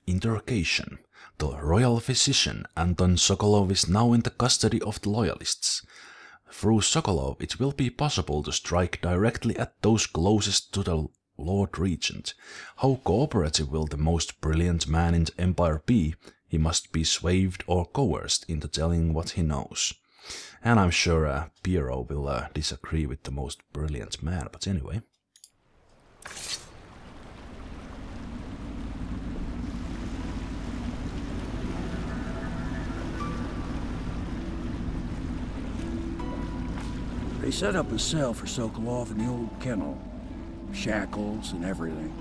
Interrogation. The royal physician Anton Sokolov is now in the custody of the loyalists. Through Sokolov, it will be possible to strike directly at those closest to the Lord Regent. How cooperative will the most brilliant man in the Empire be? He must be swayed or coerced into telling what he knows. And I'm sure PIERO will disagree with the most brilliant man, but anyway. They set up a cell for Sokolov in the old kennel. Shackles and everything.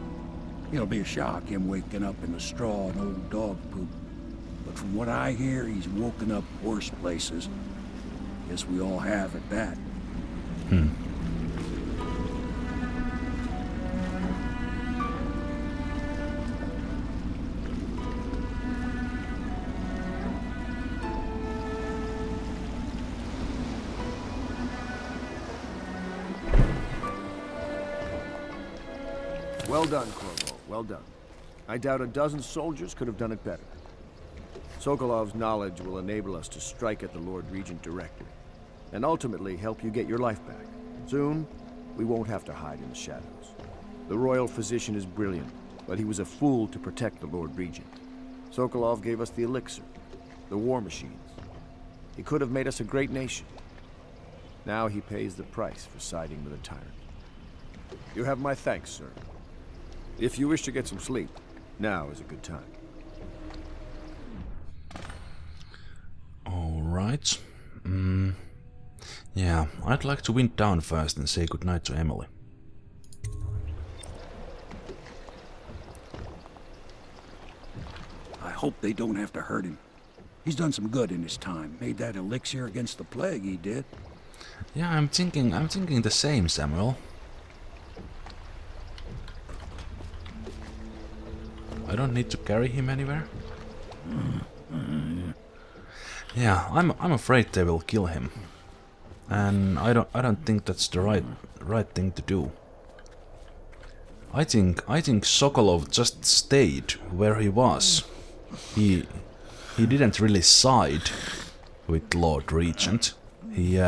It'll be a shock, him waking up in the straw and old dog poop. But from what I hear, he's woken up worse places. Guess we all have at that. Well done, Corvo. Well done. I doubt a dozen soldiers could have done it better. Sokolov's knowledge will enable us to strike at the Lord Regent directly, and ultimately help you get your life back. Soon, we won't have to hide in the shadows. The royal physician is brilliant, but he was a fool to protect the Lord Regent. Sokolov gave us the elixir, the war machines. He could have made us a great nation. Now he pays the price for siding with a tyrant. You have my thanks, sir. If you wish to get some sleep, now is a good time. Alright. Yeah, I'd like to wind down first and say goodnight to Emily. I hope they don't have to hurt him. He's done some good in his time. Made that elixir against the plague, he did. Yeah, I'm thinking the same, Samuel. I don't need to carry him anywhere. Yeah, I'm afraid they will kill him, and I don't think that's the right thing to do. I think Sokolov just stayed where he was. He didn't really side with Lord Regent. He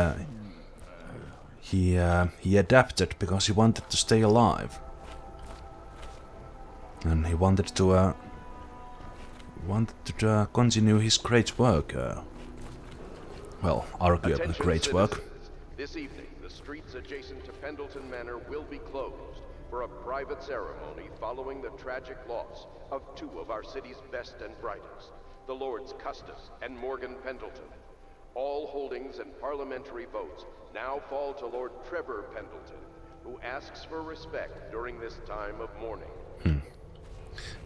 adapted because he wanted to stay alive. And he wanted to continue his great work. Well, arguably great work. This evening, the streets adjacent to Pendleton Manor will be closed for a private ceremony following the tragic loss of two of our city's best and brightest, the Lords Custis and Morgan Pendleton. All holdings and parliamentary votes now fall to Lord Trevor Pendleton, who asks for respect during this time of mourning.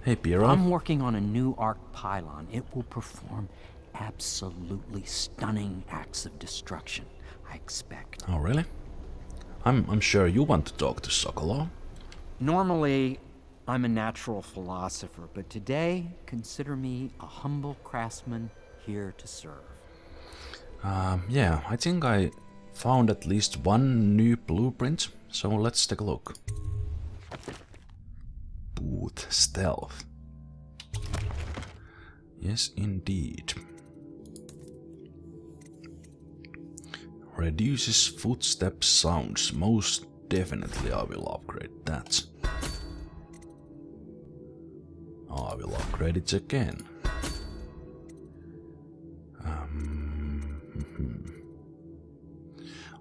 Hey, PIERO. I'm working on a new arc pylon. It will perform absolutely stunning acts of destruction, I expect. Oh, really? I'm sure you want to talk to Sokolov. Normally, I'm a natural philosopher, but today, consider me a humble craftsman here to serve. Yeah, I think I found at least one new blueprint, so let's take a look. Booth stealth. Yes, indeed. Reduces footstep sounds. Most definitely I will upgrade that. I will upgrade it again.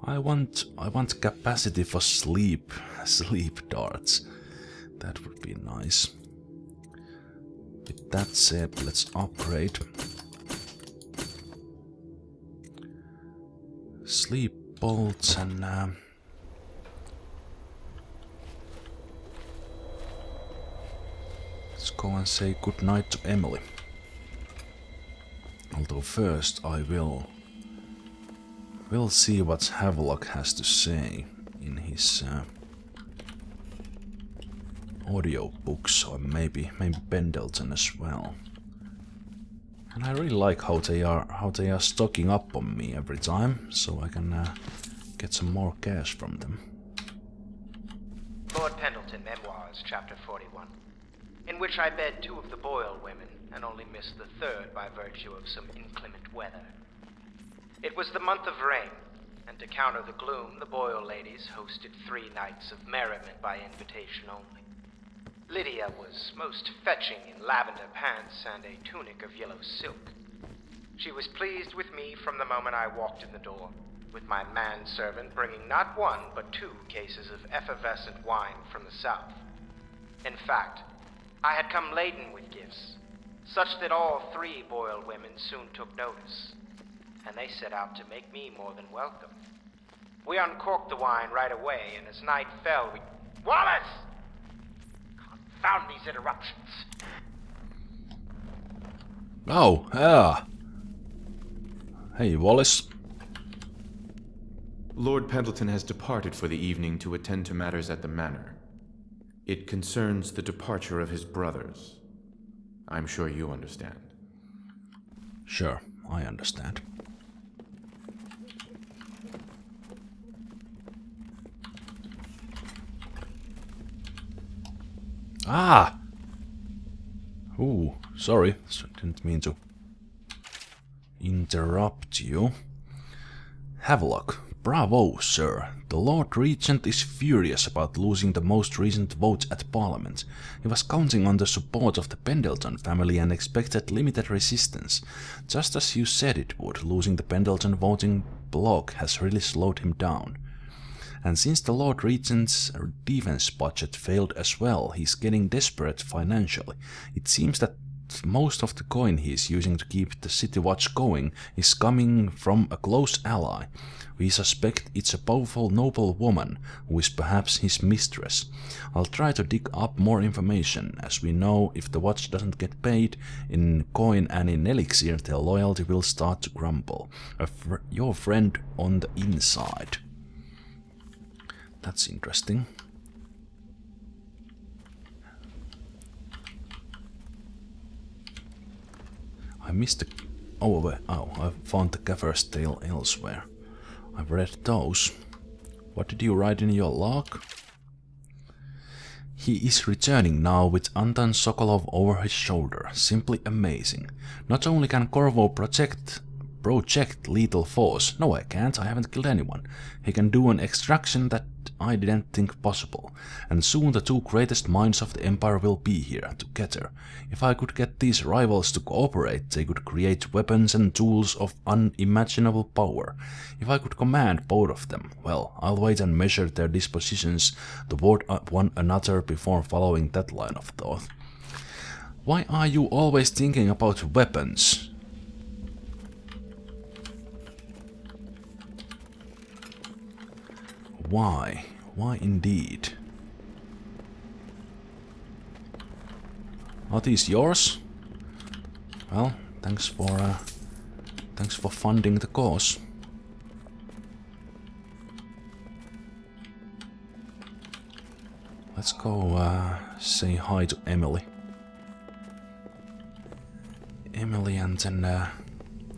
I want capacity for sleep darts. That would be nice. With that said, let's upgrade. Sleep bolts and let's go and say goodnight to Emily. Although first I will see what HAVELOCK has to say in his audio books, or maybe Pendleton as well. And I really like how they are stocking up on me every time, so I can get some more cash from them. Lord Pendleton, Memoirs, Chapter 41. in which I bed 2 of the Boyle women and only missed the 3rd by virtue of some inclement weather. It was the month of rain, and to counter the gloom, the Boyle ladies hosted 3 nights of merriment by invitation only. Lydia was most fetching in lavender pants and a tunic of yellow silk. She was pleased with me from the moment I walked in the door, with my manservant bringing not 1 but 2 cases of effervescent wine from the south. In fact, I had come laden with gifts, such that all 3 Boyle women soon took notice, and they set out to make me more than welcome. We uncorked the wine right away, and as night fell, we... Wallace! Confound these interruptions. Oh, yeah. Hey, Wallace. Lord Pendleton has departed for the evening to attend to matters at the manor. It concerns the departure of his brothers. I'm sure you understand. Sure, I understand. Ah! Ooh, sorry, didn't mean to interrupt you. Havelock, bravo, sir. The Lord Regent is furious about losing the most recent vote at Parliament. He was counting on the support of the Pendleton family and expected limited resistance. Just as you said it would, losing the Pendleton voting bloc has really slowed him down. And since the Lord Regent's defense budget failed as well, he's getting desperate financially. It seems that most of the coin he's using to keep the City Watch going is coming from a close ally. We suspect it's a powerful noble woman, who is perhaps his mistress. I'll try to dig up more information, as we know if the watch doesn't get paid in coin and in elixir, their loyalty will start to crumble. Your friend on the inside. That's interesting. I missed the... Oh, I found the Gaffer's Tale elsewhere. I've read those. What did you write in your log? He is returning now with Anton Sokolov over his shoulder. Simply amazing. Not only can Corvo project lethal force. No, I can't. I haven't killed anyone. He can do an extraction that I didn't think possible. And soon the 2 greatest minds of the Empire will be here, together. If I could get these rivals to cooperate, they could create weapons and tools of unimaginable power. If I could command both of them, well, I'll wait and measure their dispositions toward one another before following that line of thought. Why are you always thinking about weapons? Why? Why indeed? Are these yours? Well, thanks for funding the cause. Let's go say hi to Emily. Emily, and then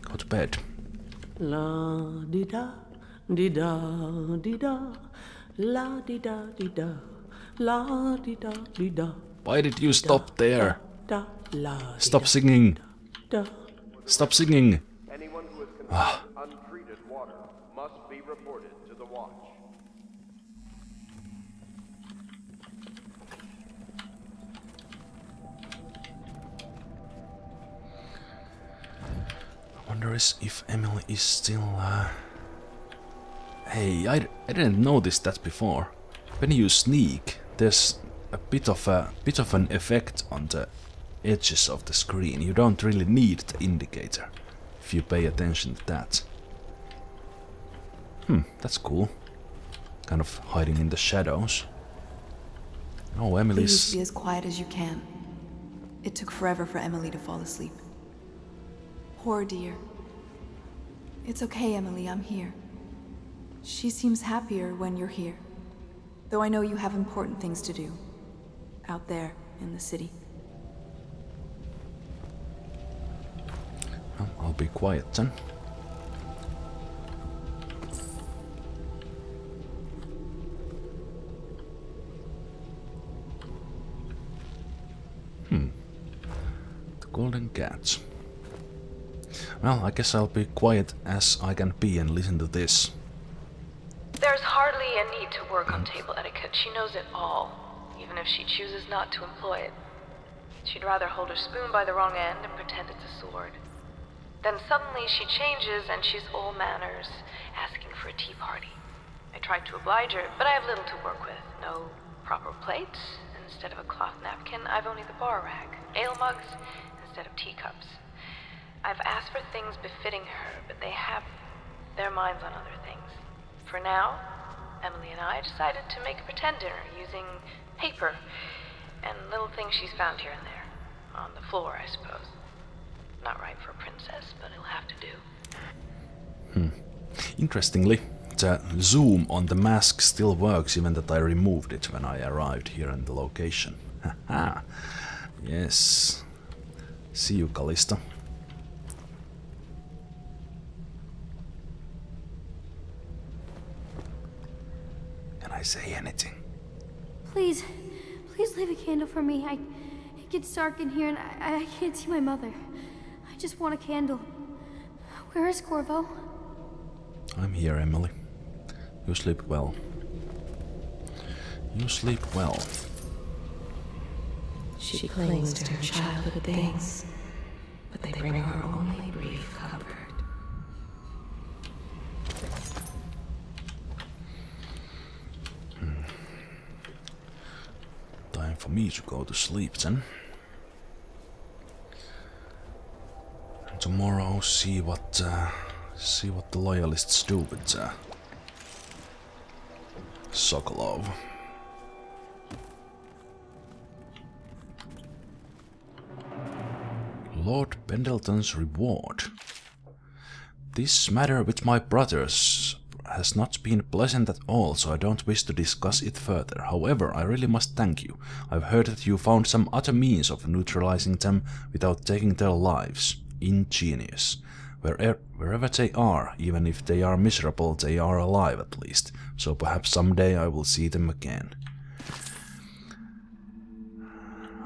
go to bed. La di da. Di-da, di-da, la di-da, di-da, la di-da, di-da. Why did you stop there? Stop singing. Stop singing. Anyone who has consumed untreated water must be reported to the watch. I wonder if Emily is still... Hey, I didn't notice that before. When you sneak, there's a bit of an effect on the edges of the screen. You don't really need the indicator if you pay attention to that. That's cool. Kind of hiding in the shadows. Oh, Emily's... Please be as quiet as you can. It took forever for Emily to fall asleep. Poor dear. It's okay, Emily, I'm here. She seems happier when you're here. Though I know you have important things to do. Out there, in the city. Well, I'll be quiet then. Golden cat. Well, I guess I'll be quiet as I can be and listen to this. There's hardly a need to work on table etiquette. She knows it all, even if she chooses not to employ it. She'd rather hold her spoon by the wrong end and pretend it's a sword. Then suddenly she changes and she's all manners, asking for a tea party. I tried to oblige her, but I have little to work with. No proper plates. Instead of a cloth napkin, I've only the bar rag. Ale mugs instead of teacups. I've asked for things befitting her, but they have their minds on other things. For now, Emily and I decided to make a pretend dinner using paper and little things she's found here and there. On the floor, I suppose. Not right for a princess, but it'll have to do. Interestingly, the zoom on the mask still works even that I removed it when I arrived here in the location. Haha. Yes. See you, Callista. Can I say anything? Please leave a candle for me. It gets dark in here and I can't see my mother. I just want a candle. Where is Corvo? I'm here, Emily. You sleep well. You sleep well. She clings to her childhood things, but they bring her only brief comfort. Time for me to go to sleep then. And tomorrow see what the loyalists do with Sokolov. Lord Pendleton's reward. This matter with my brothers has not been pleasant at all, so I don't wish to discuss it further. However, I really must thank you. I've heard that you found some other means of neutralizing them without taking their lives. Ingenious. Wherever they are, even if they are miserable, they are alive at least. So perhaps someday I will see them again.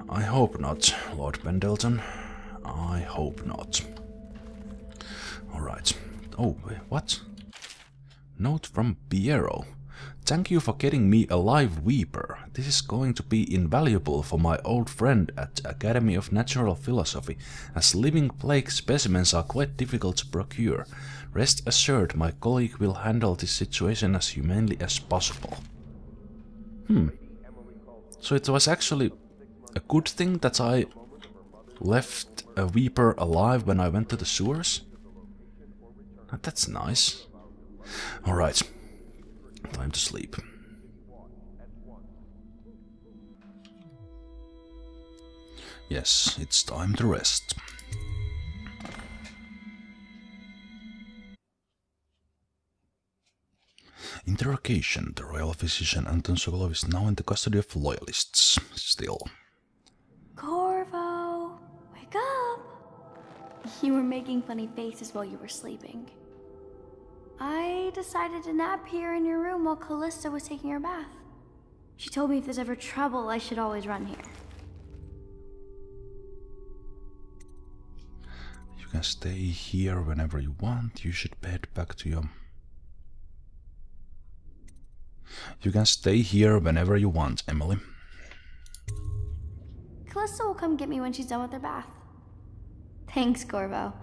I hope not, Lord Pendleton. I hope not. Alright. Oh, what? Note from PIERO. Thank you for getting me a live weeper. This is going to be invaluable for my old friend at the Academy of Natural Philosophy, as living plague specimens are quite difficult to procure. Rest assured, my colleague will handle this situation as humanely as possible. So it was actually a good thing that I left a weeper alive when I went to the sewers? That's nice. Alright. Time to sleep. Yes, it's time to rest. Interrogation. The royal physician Anton Sokolov is now in the custody of loyalists. Still. Corvo, wake up! You were making funny faces while you were sleeping. I decided to nap here in your room while Callista was taking her bath. She told me if there's ever trouble, I should always run here. You can stay here whenever you want. You should head back to your... You can stay here whenever you want, Emily. Callista will come get me when she's done with her bath. Thanks, Corvo.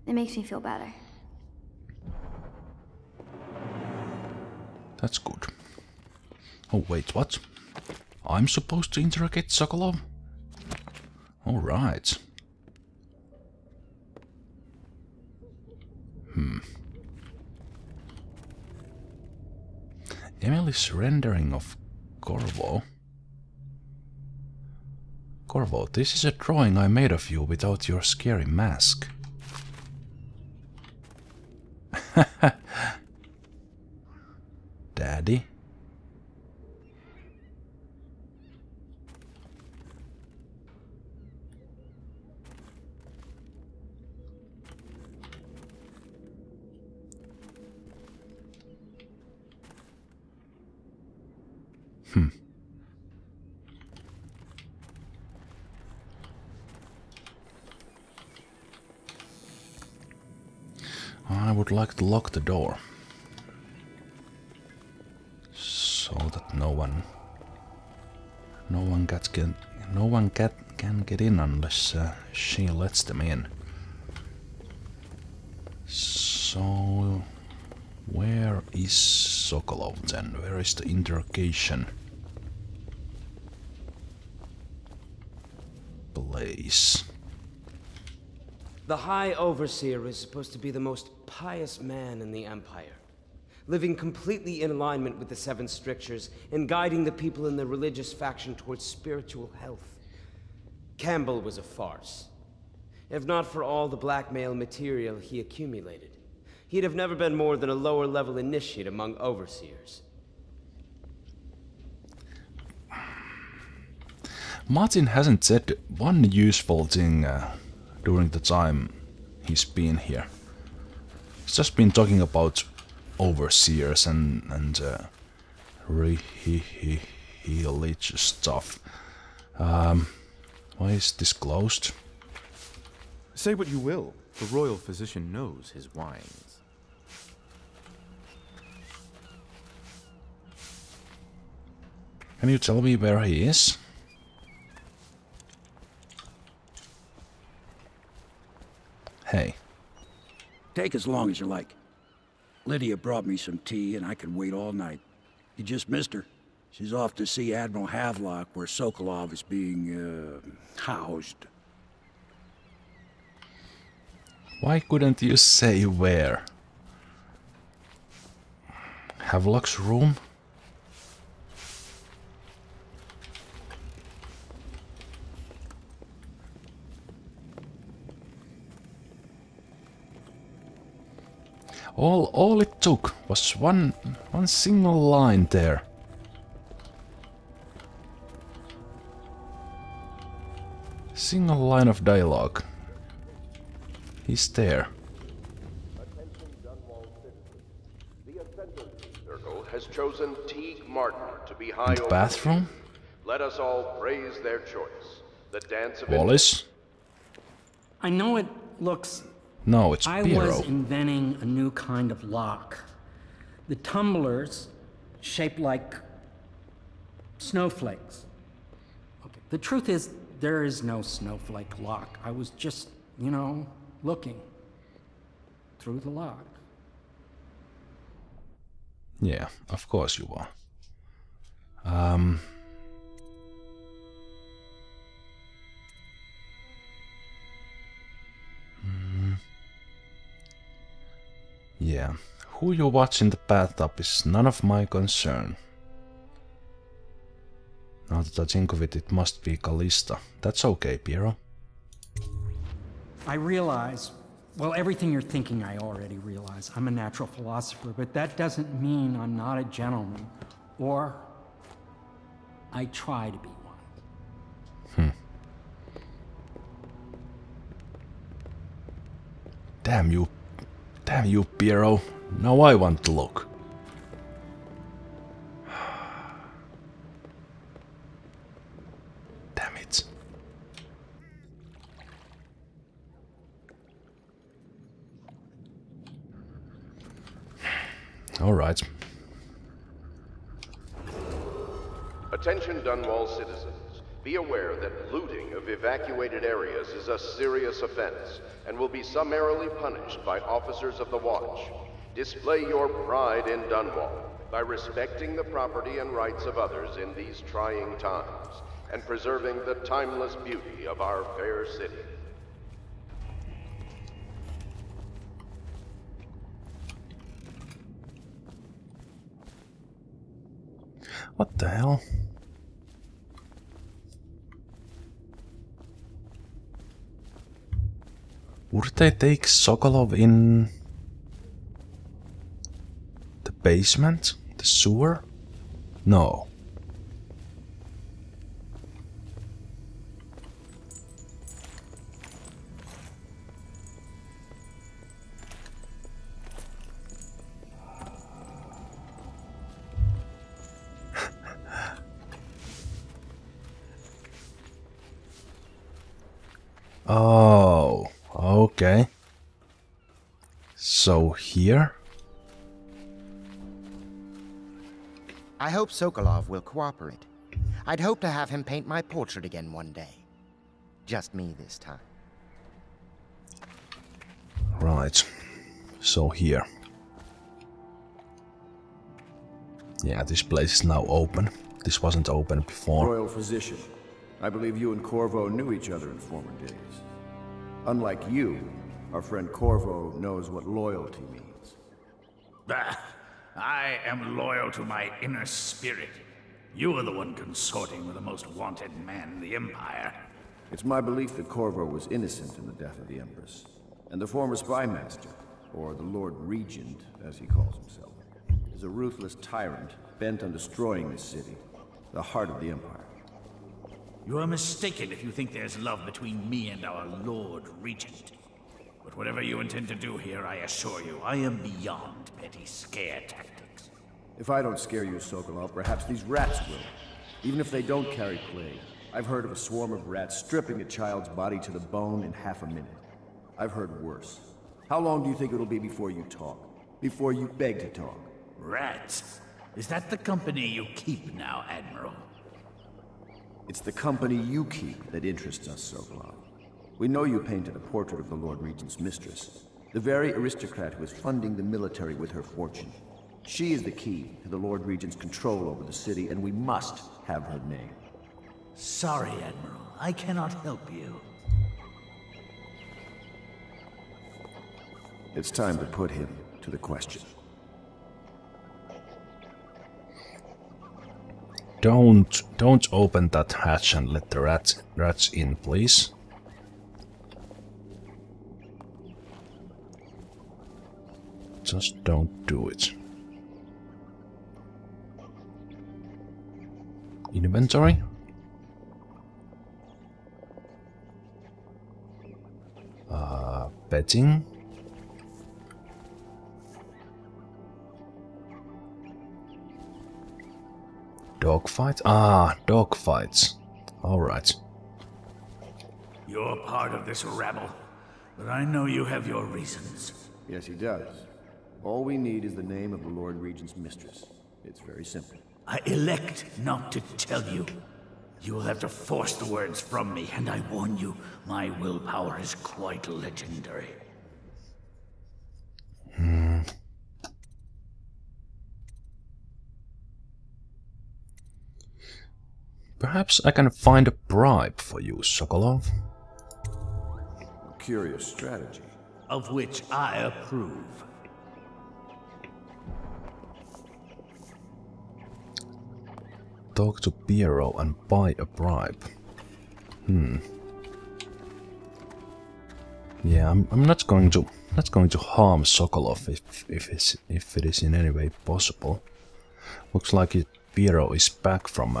It makes me feel better. That's good. Oh, wait, what? I'm supposed to interrogate Sokolov? Alright. Emily's rendering of Corvo. Corvo, this is a drawing I made of you without your scary mask. Daddy? would like to lock the door. So that no one can get in unless she lets them in. So where is Sokolov then? Where is the interrogation place? The High Overseer is supposed to be the most pious man in the Empire, living completely in alignment with the Seven Strictures and guiding the people in the religious faction towards spiritual health. Campbell was a farce. If not for all the blackmail material he accumulated, he'd have never been more than a lower-level initiate among Overseers. Martin hasn't said one useful thing during the time he's been here. He's just been talking about Overseers and religious stuff. Why is this closed? Say what you will, the royal physician knows his wines. Can you tell me where he is? Hey. Take as long as you like. Lydia brought me some tea and I could wait all night. You just missed her. She's off to see Admiral HAVELOCK where Sokolov is being, housed. Why couldn't you say where? HAVELOCK's room? All it took was one single line there. Single line of dialogue. He's there. The Ascendant Circle has chosen Teague Martin to be High In the bathroom? Let us all praise their choice. The dance of Wallace? I know it looks... No, it's I PIERO. was inventing a new kind of lock. The tumblers shaped like snowflakes. Okay. The truth is, there is no snowflake lock. I was just, you know, looking through the lock. Yeah, of course you are. Yeah, who you watch in the bathtub is none of my concern. Now that I think of it, it must be Callista. That's okay, PIERO. I realize, well, everything you're thinking I already realize. I'm a natural philosopher, but that doesn't mean I'm not a gentleman. Or I try to be one. Damn you, PIERO. Now I want to look. Damn it. All right. Attention Dunwall citizens. Be aware that looting of evacuated areas is a serious offense and will be summarily punished by officers of the Watch. Display your pride in Dunwall by respecting the property and rights of others in these trying times and preserving the timeless beauty of our fair city. What the hell? Would they take Sokolov in the basement? The sewer? No. Oh, okay. So here? I hope Sokolov will cooperate. I'd hope to have him paint my portrait again one day. Just me this time. Right. So here. Yeah, this place is now open. This wasn't open before. Royal physician. I believe you and Corvo knew each other in former days. Unlike you, our friend Corvo knows what loyalty means. Bah! I am loyal to my inner spirit. You are the one consorting with the most wanted man in the Empire. It's my belief that Corvo was innocent in the death of the Empress, and the former spy master, or the Lord Regent, as he calls himself, is a ruthless tyrant bent on destroying this city, the heart of the Empire. You are mistaken if you think there's love between me and our Lord Regent. But whatever you intend to do here, I assure you, I am beyond petty scare tactics. If I don't scare you, Sokolov, perhaps these rats will. Even if they don't carry plague. I've heard of a swarm of rats stripping a child's body to the bone in half a minute. I've heard worse. How long do you think it'll be before you talk? Before you beg to talk? Rats? Is that the company you keep now, Admiral? It's the company you keep that interests us, Sokolov. We know you painted a portrait of the Lord Regent's mistress, the very aristocrat who is funding the military with her fortune. She is the key to the Lord Regent's control over the city, and we must have her name. Sorry, Admiral. I cannot help you. It's time to put him to the question. Don't open that hatch and let the rats in, please. Just don't do it. Inventory? Betting? Dogfight? Ah, dogfights. Alright. You're part of this rabble, but I know you have your reasons. Yes, he does. All we need is the name of the Lord Regent's mistress. It's very simple. I elect not to tell you. You will have to force the words from me, and I warn you, my willpower is quite legendary. Perhaps I can find a bribe for you, Sokolov. A curious strategy. Of which I approve. Talk to PIERO and buy a bribe. Yeah, I'm not going to harm Sokolov if it is in any way possible. Looks like PIERO is back from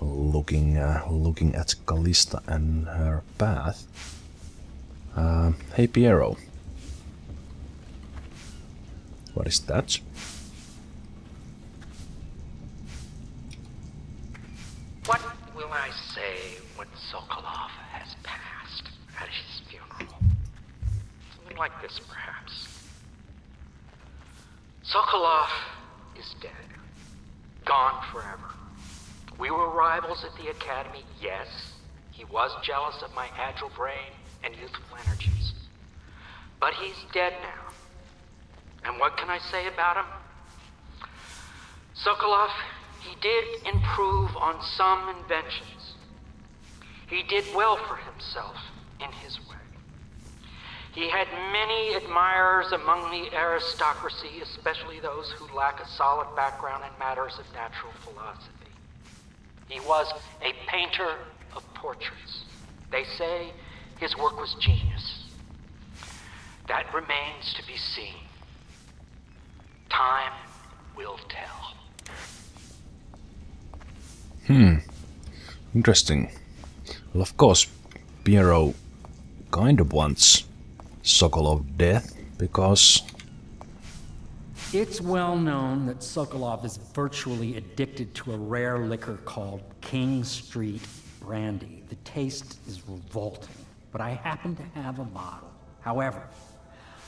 looking at Callista and her path. Hey PIERO. What is that? What will I say when Sokolov has passed at his funeral? Something like this, perhaps. Sokolov is dead. Gone forever. We were rivals at the Academy, yes. He was jealous of my agile brain and youthful energies. But he's dead now. And what can I say about him? Sokolov, he did improve on some inventions. He did well for himself in his way. He had many admirers among the aristocracy, especially those who lack a solid background in matters of natural philosophy. He was a painter of portraits. They say his work was genius. That remains to be seen. Time will tell. Interesting. Well, of course, PIERO kind of wants Sokolov dead, because it's well known that Sokolov is virtually addicted to a rare liquor called King Street Brandy. The taste is revolting. but I happen to have a bottle. However,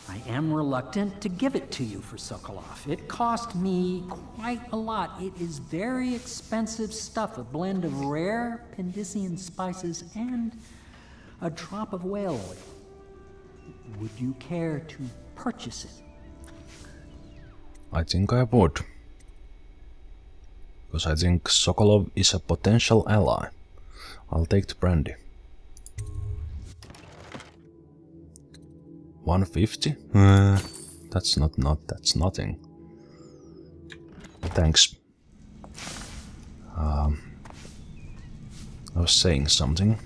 I am reluctant to give it to you for Sokolov. It cost me quite a lot. It is very expensive stuff, a blend of rare Pendleto'Ns spices and a drop of whale oil. Would you care to purchase it? I think I would. Because I think Sokolov is a potential ally. I'll take the brandy. 150? That's that's nothing. Thanks. I was saying something.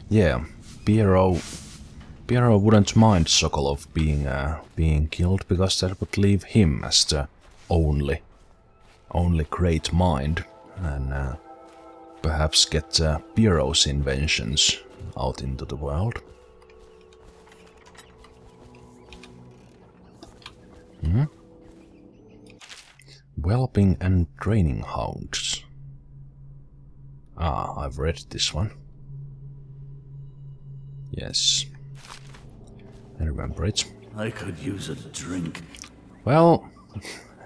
Yeah, PIERO wouldn't mind Sokolov being killed, because that would leave him as the only great mind, and perhaps get PIERO's inventions out into the world. Whelping and training hounds. Ah, I've read this one. Yes. I remember it. I could use a drink. Well,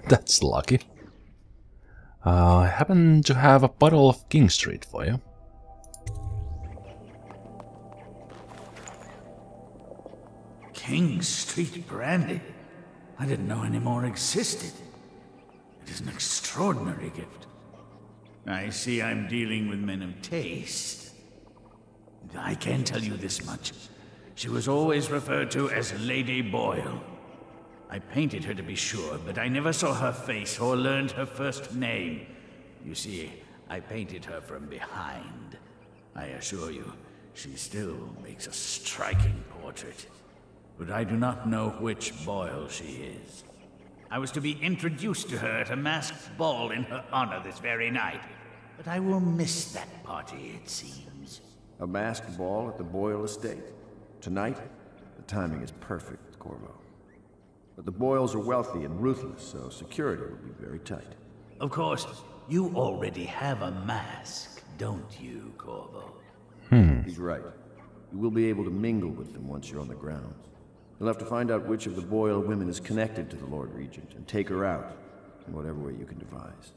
that's lucky. I happen to have a bottle of King Street for you. King Street brandy? I didn't know any more existed. It is an extraordinary gift. I see I'm dealing with men of taste. I can tell you this much. She was always referred to as Lady Boyle. I painted her to be sure, but I never saw her face or learned her first name. You see, I painted her from behind. I assure you, she still makes a striking portrait. But I do not know which Boyle she is. I was to be introduced to her at a masked ball in her honor this very night. But I will miss that party, it seems. A masked ball at the Boyle estate? Tonight? The timing is perfect, Corvo. But the Boyles are wealthy and ruthless, so security will be very tight. Of course, you already have a mask, don't you, Corvo? He's right. You will be able to mingle with them once you're on the grounds. You'll have to find out which of the Boyle women is connected to the Lord Regent and take her out in whatever way you can devise.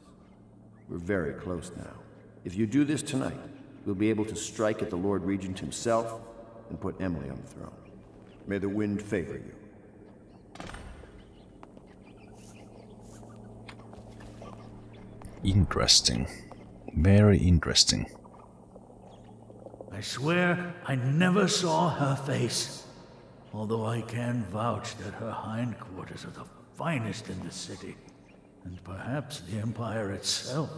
We're very close now. If you do this tonight, we'll be able to strike at the Lord Regent himself and put Emily on the throne. May the wind favor you. Interesting. Very interesting. I swear I never saw her face. Although I can vouch that her hindquarters are the finest in the city. And perhaps the Empire itself.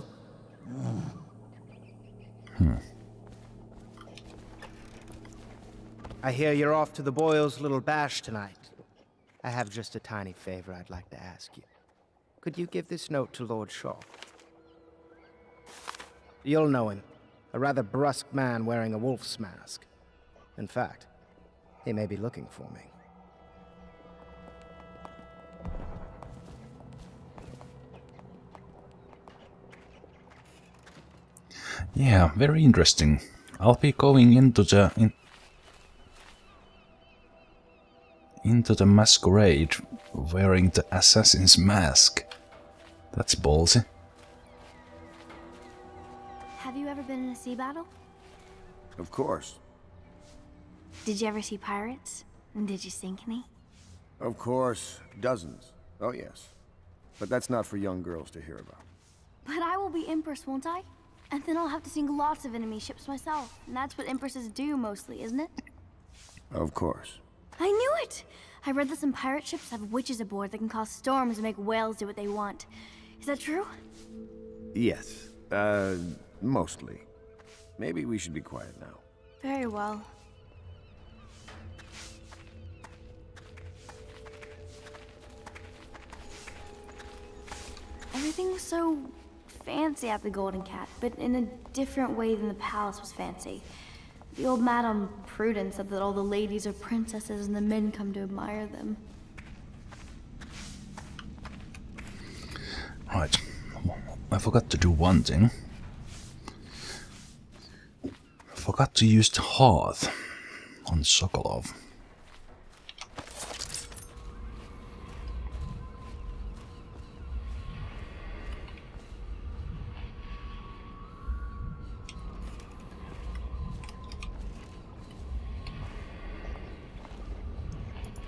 I hear you're off to the Boyles' little bash tonight. I have just a tiny favor I'd like to ask you. Could you give this note to Lord Shaw? You'll know him. A rather brusque man wearing a wolf's mask. In fact, he may be looking for me. Yeah, very interesting. I'll be going into the masquerade wearing the assassin's mask. That's ballsy. Have you ever been in a sea battle? Of course. Did you ever see pirates? And did you sink any? Of course. Dozens. Oh, yes. But that's not for young girls to hear about. But I will be Empress, won't I? And then I'll have to sink lots of enemy ships myself. And that's what Empresses do mostly, isn't it? Of course. I knew it! I read that some pirate ships have witches aboard that can cause storms and make whales do what they want. Is that true? Yes. Mostly. Maybe we should be quiet now. Very well. Everything was so fancy at the Golden Cat, but in a different way than the palace was fancy. The old Madame Prudence said that all the ladies are princesses and the men come to admire them. Right. I forgot to do one thing. I forgot to use the hearth. on Sokolov.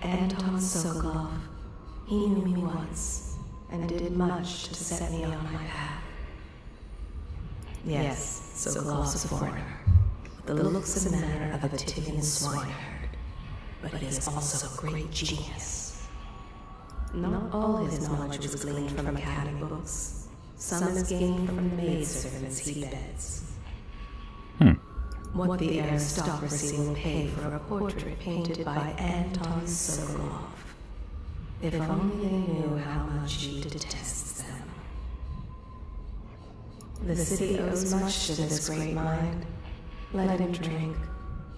Anton Sokolov. He knew me once, and did much to set me on my path. Yes, Sokolov's a foreigner, with the looks and manner of a Tivian swineherd, but he is also a great genius. Not all his knowledge was gleaned from academy books. Some is gained from the maidservants he beds. What the aristocracy will pay for a portrait painted by Anton Sokolov. If only they knew how much he detests them. The city owes much to this great mind. Let him drink,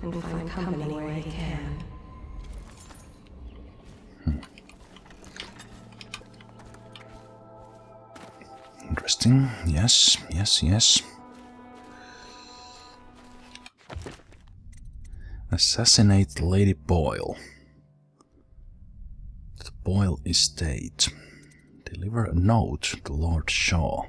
and find company where he can. Interesting. Yes, yes, yes. Assassinate Lady Boyle. The Boyle estate. Deliver a note to Lord Shaw.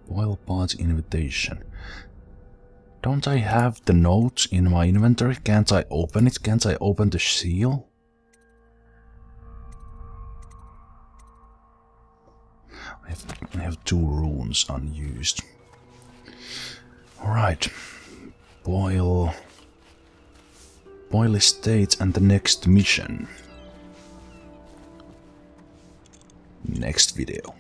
Boyle party invitation. Don't I have the note in my inventory? Can't I open it? Can't I open the seal? I have 2 runes unused. Alright. Boyle estate and the next mission. Next video.